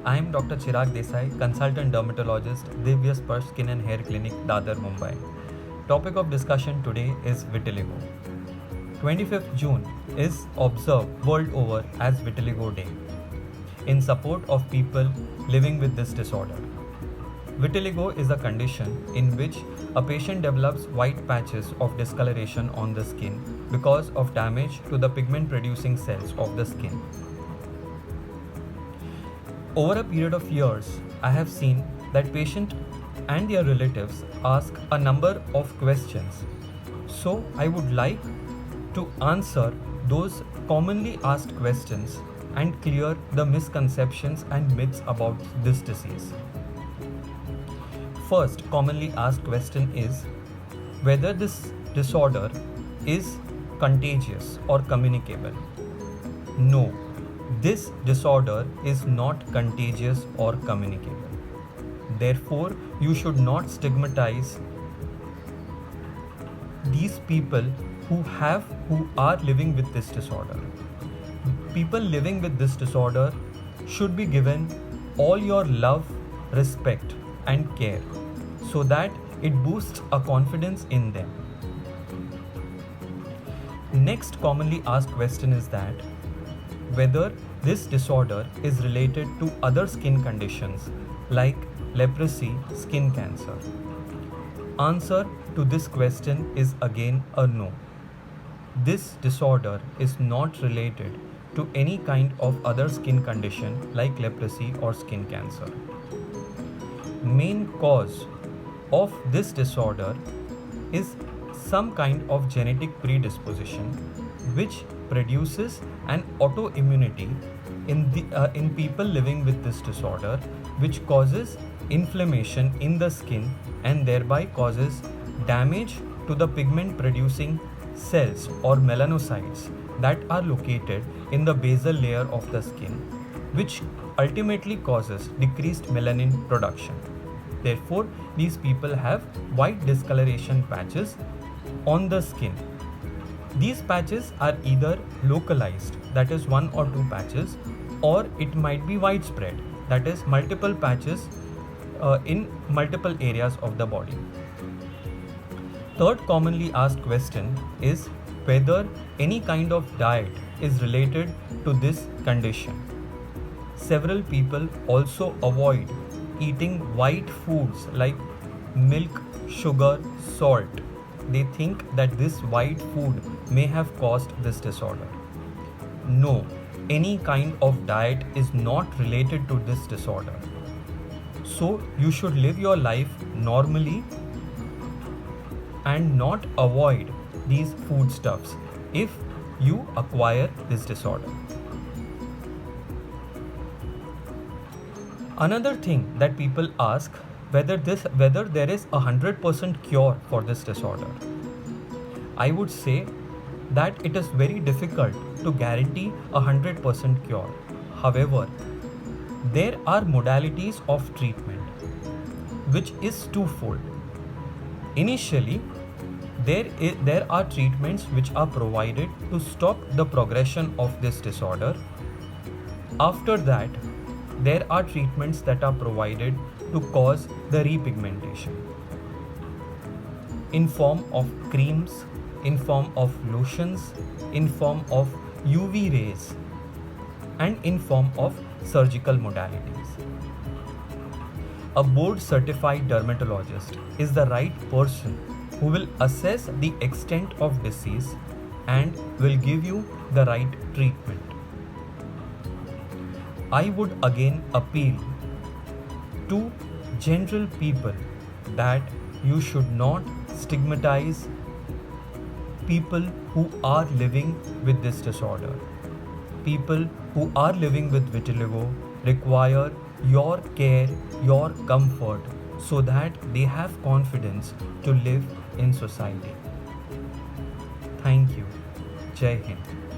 I am Dr. Chirag Desai, consultant dermatologist, Divya Sparsh Skin and Hair Clinic, Dadar, Mumbai. Topic of discussion today is vitiligo. 25th June is observed world over as Vitiligo Day in support of people living with this disorder. Vitiligo is a condition in which a patient develops white patches of discoloration on the skin because of damage to the pigment producing cells of the skin. Over a period of years, I have seen that patients and their relatives ask a number of questions. So I would like to answer those commonly asked questions and clear the misconceptions and myths about this disease. First commonly asked question is whether this disorder is contagious or communicable. No, this disorder is not contagious or communicable. Therefore, you should not stigmatize these people who are living with this disorder. People living with this disorder should be given all your love, respect and care so that it boosts a confidence in them. Next commonly asked question is that whether this disorder is related to other skin conditions like leprosy, skin cancer. Answer to this question is again a no. This disorder is not related to any kind of other skin condition like leprosy or skin cancer. Main cause of this disorder is some kind of genetic predisposition which produces an autoimmunity in people living with this disorder, which causes inflammation in the skin and thereby causes damage to the pigment producing cells or melanocytes that are located in the basal layer of the skin, which ultimately causes decreased melanin production. Therefore, these people have white discoloration patches on the skin. These patches are either localized, that is 1 or 2 patches, or it might be widespread, that is multiple patches in multiple areas of the body. Third commonly asked question is whether any kind of diet is related to this condition. Several people also avoid eating white foods like milk, sugar, salt. They think that this white food may have caused this disorder. No, any kind of diet is not related to this disorder. So you should live your life normally and not avoid these foodstuffs if you acquire this disorder. Another thing that people ask whether there is 100% cure for this disorder. I would say that it is very difficult to guarantee 100% cure. However, there are modalities of treatment which is twofold. Initially, there are treatments which are provided to stop the progression of this disorder. After that, there are treatments that are provided to cause the repigmentation in form of creams, in form of lotions, in form of UV rays and in form of surgical modalities. A board certified dermatologist is the right person who will assess the extent of disease and will give you the right treatment. I would again appeal to general people that you should not stigmatize people who are living with this disorder. People who are living with vitiligo require your care, your comfort, so that they have confidence to live in society. Thank you. Jai Hind.